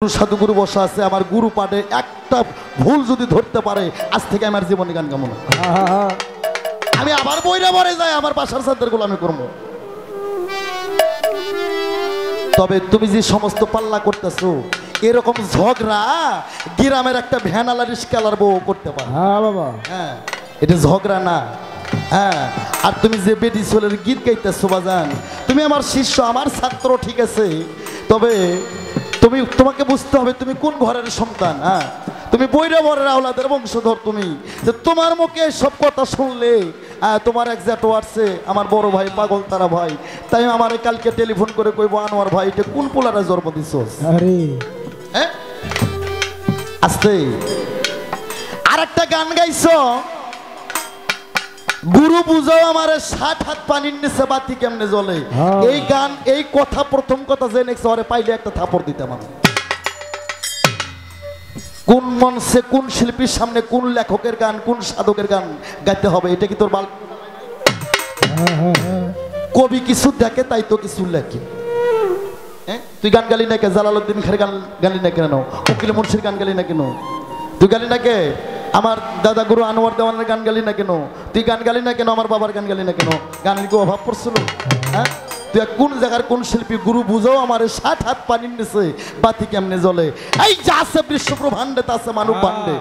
সাধুগুরু বসা আছে আমার গুরু পাঠে একটা ভুল যদি ধরতে পারে আজ থেকে আমার জীবনে গান গামো না। আমি আবার বইরা বরে যাই আমার বাসার সাদের গোলামি করবো। তবে তুমি যে সমস্ত পাল্লা করতেছো এরকম ঝগড়া গ্রামের একটা ভ্যানালা রিস্কালার বউ করতে পারে। হ্যাঁ বাবা, হ্যাঁ এটা ঝগড়া না। হ্যাঁ, আর তুমি যে বেটি সোলের গীত গাইতেছো বাজান, তুমি আমার শিষ্য আমার ছাত্র ঠিক আছে, তবে তোমাকে বুঝতে হবে তুমি কোন ঘরের সন্তান। হ্যাঁ, তুমি বৈরা বরের আওলাদের বংশধর, তুমি তোমার মুখে সব কথা শুনলে তোমার এক জ্যাঠো আসছে আমার বড় ভাই পাগল তারা ভাই, তাই আমার কালকে টেলিফোন করে কইব আনোয়ার ভাই এটা কোন পোলারা জন্ম দিছস। হ্যাঁ, আস্তে আর একটা গান গাইছো গুরু বুঝাও আমার 60 হাত পানির নিচে বাতি কেমনে জ্বলে। এই গান এই কথা প্রথম কথা জেনে ওরে পাইলে একটা থাপড় দিতাম আমি। কোন মঞ্চে কোন শিল্পীর সামনে কোন লেখকের গান কোন সাধকের গান গাইতে হবে এটা কি তোর বাল? কবি কিছু দেখে তাই তো কিছু লেখে। তুই গান গালি না কে? জালালউদ্দিন খানের গান গালি না কেন? উকিল মুন্সির গান গালি না কেন? তুই গালি না কে? আমার দাদা গুরু আনোয়ার দেওয়ানের গান গালি না কেন? তুই গান গালি না কেন? আমার বাবার গান গালি না কেন? গানের কি অভাব পড়ছিল? হ্যাঁ, তুই কোন জায়গার কোন শিল্পী? গুরু বুঝাও আমার 60 হাত পানির নিচে বাতি কেমনে জ্বলে। এই যা আছে বিশ্ব ব্রহ্মাণ্ডে তা আছে মানব বান্ডে।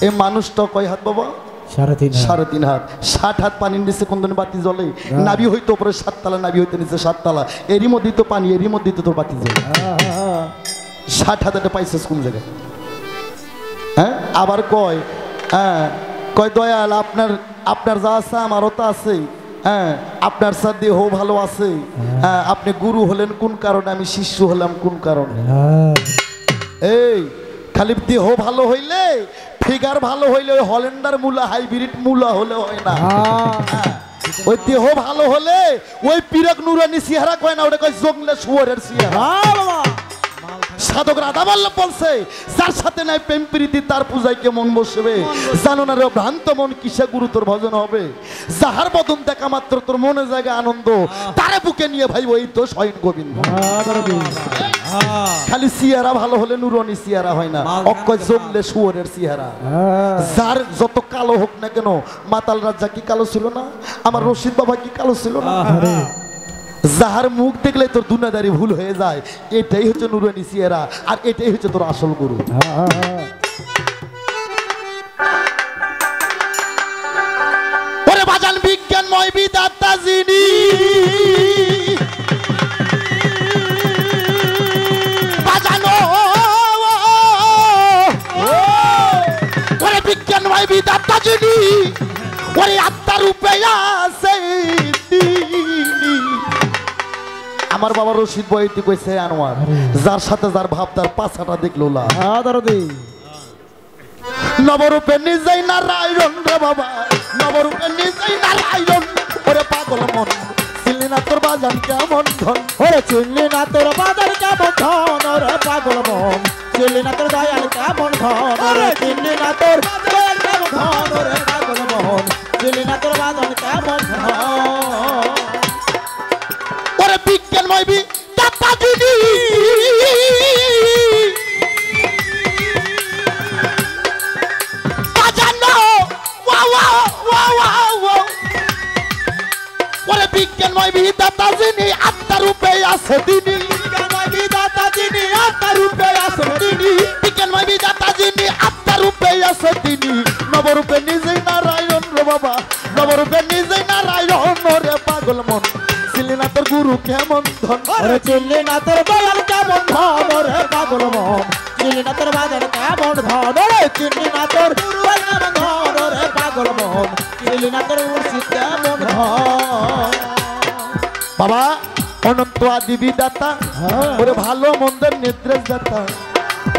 এই মানুষটা কয় হাত বাবা? 3.5 হাত। 60 হাত পানির নিচে কোন দিন বাতি জ্বলে? নাভি হইতো উপরে 7 তালা, নাভি হইতে নিচে 7 তালা, এরই মধ্যে তো পানি, এরই মধ্যে তো তোর বাতি জ্বলে। 60 হাত এটা পাইছিস কোন জায়গায়? হ্যাঁ, আবার কয় হ্যাঁ কয় দয়াল আপনার যা আছে আমারও তো আছে। হ্যাঁ, আপনার সাথে দেহ ভালো আছে। হ্যাঁ, আপনি গুরু হলেন কোন কারণে, আমি শিষ্য হলাম কোন কারণে? এই খালি দেহ ভালো হইলে ফিগার ভালো হইলে ওই হল্যান্ডার মূলা হাইব্রিড মূলা হলে হয় না। ওই দেহ ভালো হলে ওই পিরক নুরানি চেহারা কয় না, ওটা কয় জংলে শুয়োরের চেহারা। সাধক রাধা বল্লভ বলছে যার সাথে নাই প্রেম প্রীতি তার পূজায় কে মন বসবে, জানো না রে ভ্রান্ত মন কিসে গুরু তোর ভজন হবে। যাহার বদন দেখা মাত্র তোর মনে জায়গা আনন্দ, তারে বুকে নিয়ে ভাই ওই তো স্বয়ং গোবিন্দ। খালি চেহারা ভালো হলে নুরানি চেহারা হয় না, অক্ষয় জমলে শুয়োরের চেহারা। যার যত কালো হোক না কেন, মাতাল রাজা কি কালো ছিল না? আমার রশিদ বাবা কি কালো ছিল না? যাহার মুখ দেখলে তোর দুনিয়াদারি ভুল হয়ে যায়, এটাই হচ্ছে নুরানি চেহারা, আর এটাই হচ্ছে তোর আসল গুরু। ওরে বাজান বিজ্ঞানময় বিধাতা যিনি, বাজানো ওরে বিজ্ঞানময় বিধাতা যিনি, ওরে আত্মার রূপে আছে। আমার বাবা রশিদ বইতে কইছে আনোয়ার যার সাথে যার ভাব তার পাছাটা দেখলো না। নবরূপে নিজেই নারায়ণ রে বাবা, নবরূপে নিজেই নারায়ণ। ওরে পাগল মন চিনলি না তোর বাজান কেমন ধন, ওরে চিনলি না তোর বাজান কেমন ধন। ওরে পাগল মন চিনলি না তোর দয়াল কেমন ধন, ওরে চিনলি না তোর দয়াল কেমন ধন। ওরে পাগল মন চিনলি না তোর বাজান কেমন ধন। ওরে বিজ্ঞানময় বিধাতা যিনি, বাজানো ওরে বিজ্ঞানময় বিধাতা যিনি, আত্মার রূপে আছে তিনি। বিজ্ঞানময় বিধাতা যিনি, আত্মার রূপে আছে তিনি। বিজ্ঞানময় বিধাতা যিনি, আত্মার রূপে আছে তিনি। নবরূপে নিজেই নারায়ণ রে বাবা, নবরূপে নিজেই নারায়ণ। রে পাগল মন চিনলি না তোর গুরু কেমন ধন, ওরে চিনলি না তোর দয়াল কেমন ধন। ওরে পাগল মন চিনলি না তোর বাজার কেমন ধন, ওরে চিনলি না তোর গুরু কেমন ধন। ওরে পাগল মন চিনলি না তোর মুর্শিদ কেমন ধন। বাবা অনন্ত আদি বিধাতা, ওরে ভালো মন্দের নির্দেশ দাতা,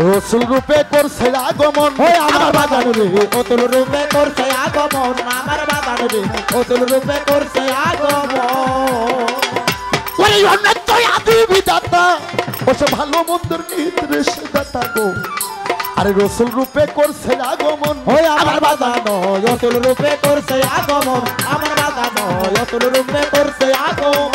রসুল রূপে করছে আগমন। আমার বাজান রে অতুল রূপে করছে আগমন, আমার বাজান রে অতুল রূপে করছে আগমন। ওরে অনন্ত আদি বিধাতা, ওসে ভালো মন্দের নির্দেশ দাতা গো, আরে রসুল রূপে করছে আগমন। আমার বাজান অতুল রূপে করছে আগমন, আমার বাজান অতুল রূপে করছে আগমন।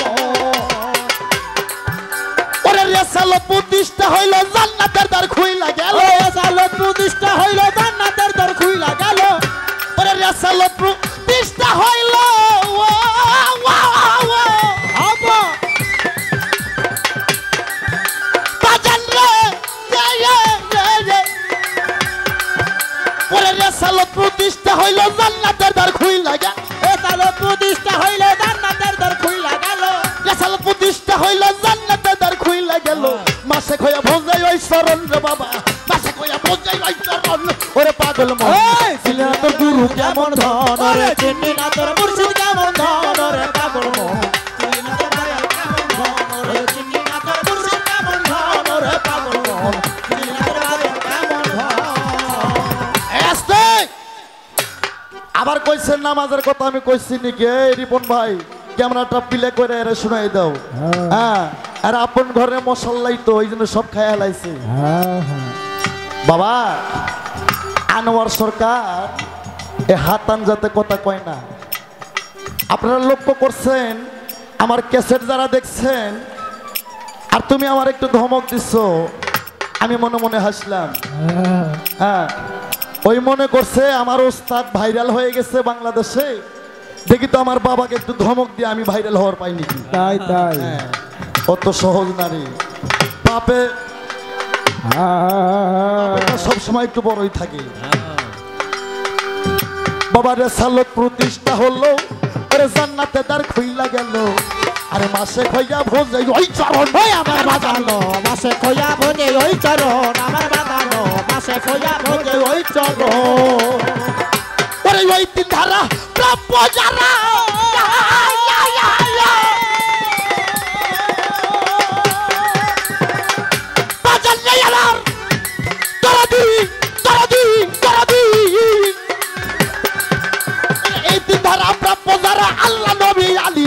ওরে রেসালত প্রতিষ্ঠা হইল জান্নাতের দ্বার খুইলা গেল রেসালত প্রতিষ্ঠা হইল জান্নাতের দ্বার খুইলা গেল ওরে রেসালত প্রতিষ্ঠা হইল বাজান রে ওরে রেসালত প্রতিষ্ঠা হইল জান্নাতের দ্বার খুইলা গেল রেসালত প্রতিষ্ঠা হইল জান্নাতের দ্বার খুইলা গেল রেসালত প্রতিষ্ঠা হইল জান্নাতের দ্বার খুইলা গেল মাসে খয়া ভোজাই ওই শরণ রে বাবা মাসে খয়া ভোজাই ওই শরণ ওরে পাগল মন চিনি না তোর গুরু কেমন ধন রে চিনি না তোর মুর্শিদ কেমন ধন রে পাগল মন চিনি না তোর দয়াল কেমন ধন রে চিনি না তোর মুর্শিদ কেমন ধন রে পাগল মন চিনি না তোর দয়াল কেমন ধন আস্তে আবার কইছেন নামাজের কথা আমি কইছি নাকি এই রিপন ভাই ক্যামেরাটা প্লে করে এর শুনাই দাও হ্যাঁ আর আপন ঘরে মশলাই তো ওই জন্য সব খায়া লাইছে বাবা আনোয়ার সরকার এ হাতান যাতে কথা কয় না আপনারা লক্ষ্য করছেন আমার ক্যাসেট যারা দেখছেন আর তুমি আমার একটু ধমক দিচ্ছ আমি মনে মনে হাসলাম হ্যাঁ ওই মনে করছে আমার ওস্তাদ ভাইরাল হয়ে গেছে বাংলাদেশে দেখি তো আমার বাবাকে একটু ধমক দিয়ে আমি ভাইরাল হওয়ার পাই নাকি তাই তাই অত সহজ নারী পাপে সব সময় একটু বড়ই থাকে বাবা রেসালত প্রতিষ্ঠা হলো আরে জান্নাতে দ্বার খুইলা গেল আরে মাসে খইয়া ভোজে ওই চরণ ওই আমার বাজানো মাসে খইয়া ভোজে ওই চরণ আমার বাজানো মাসে খইয়া ভোজে ওই চরণ ওরে ওই তিন ধারা প্রাপ্য যারা বাজান নেই আমার তারা দি এই তিন ধারা প্রাপ্য যারা আল্লাহ নবী আলী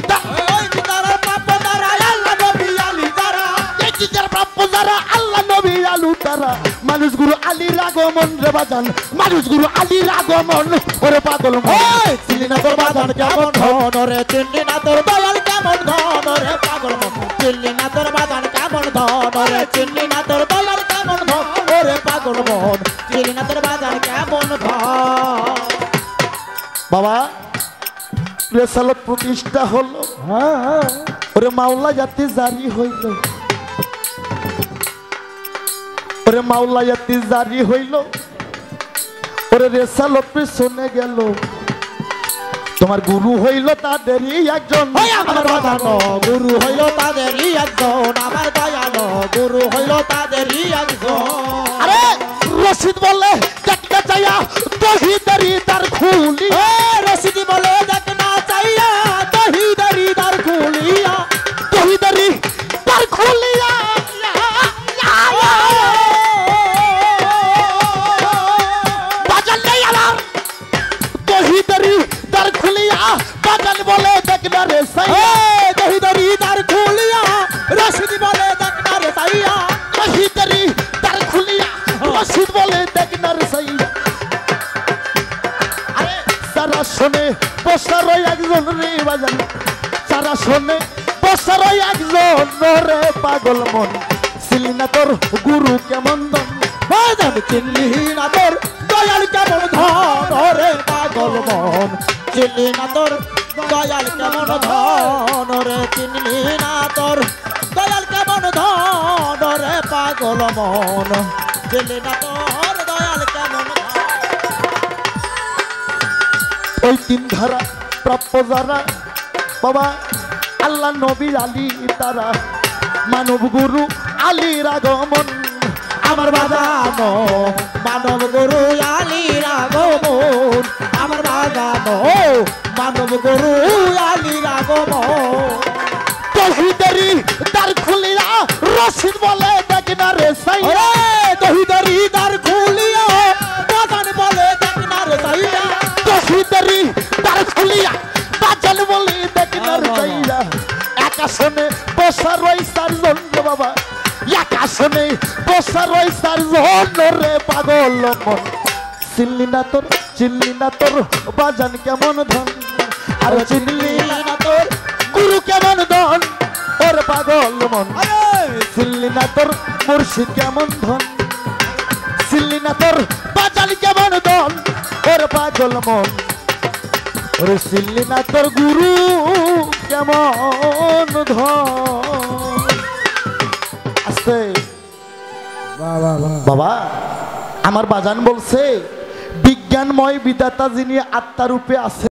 ওই তারা প্রাপ্য তারা আল্লাহ নবী আলী তারা এই তিন ধারা প্রাপ্য যারা আল্লাহ নবী আলু তারা মানুষ গুরু আলীর আগমন রে বাজান মানুষ গুরু আলীর আগমন ওরে পাগল ওই চিনি না তোর বাজান কেমন ধন রে চিনি না তোর দয়াল কেমন ধন রে পাগল মন চিনি না তোর বাজান কেমন ধন রে চিনি না তোর দয়াল কেমন ধন রে পাগল মন চিনি না তোর বাজান কেমন ধন বাবা রেসালত প্রতিষ্ঠা হলো ওরে মাওলা জাতি জারি হইল ওরে মাওলা জাতি জারি হইল ওরে রেসালত পিছনে গেল তোমার গুরু হইল তাদেরই একজন ওই আমার বাজানো গুরু হইল তাদেরই একজন আমার দয়ালো গুরু হইল তাদেরই একজন আরে রশিদ বলে দেখতে চাইয়া দহিদারি তার খুলি রশিদি বলে দেখ না চাইয়া দহিদারি তার খুলিয়া দহিদারি তার খুলিয়া বাজান নেই আমার দহিদারি তার খুলিয়া বাজান বলে দেখ না রে সাইয়া দহিদারি তার খুলিয়া রশিদি বলে দেখ না রে সাইয়া দহিদারি তার খুলিয়া রশিদ বলে দেখ না রে সাইয়া আরে সারা শোনে বসার একজন রে বাজান সারা শোনে বসার একজন রে পাগল মন ছিলি না তোর গুরু কেমন দন বাজান চিনলি না তোর দয়াল কেমন ধন রে পাগল মন চিনলি না তোর দয়াল কেমন ধন রে চিনলি না তোর দয়াল কেমন ধন রে পাগল মন চিনলি না তোর দয়াল কেমন ধন ওই তিন ধারা প্রাপ্য যারা বাবা আল্লাহ নবী আলী তারা মানব গুরু আলীর আগমন আমার বাজানো মানব গুরু আলীর আগমন আমার বাজানো মানব গুরু আলীর আগমন দহিদারি তার খুলিয়া রশিদ বলে দেখ না রে সাইয়া দহিদারি তার খুলিয়া বাজান বলে দেখ না রে সাইয়া দহিদারি তার খুলিয়া বাজান বলে দেখ না রে সাইয়া আকাশনে বসা রই চারজন রে বাবা আকাশনে বসা রই চারজন রে পাগল মন চিনলি না তোর বাজান কেমন ধন আর চিনলি না তোর গুরু কেমন ধন ওর পাগল মন চিনলি না তোর মুর্শিদ কেমন ধন, চিনলি না তোর বাজালি কেমন ধন, ওর পাগল মন। ওরে চিনলি না তোর গুরু কেমন ধন। আস্তে বাবা, আমার বাজান বলছে বিজ্ঞানময় বিধাতা যিনি আত্মারূপে আছে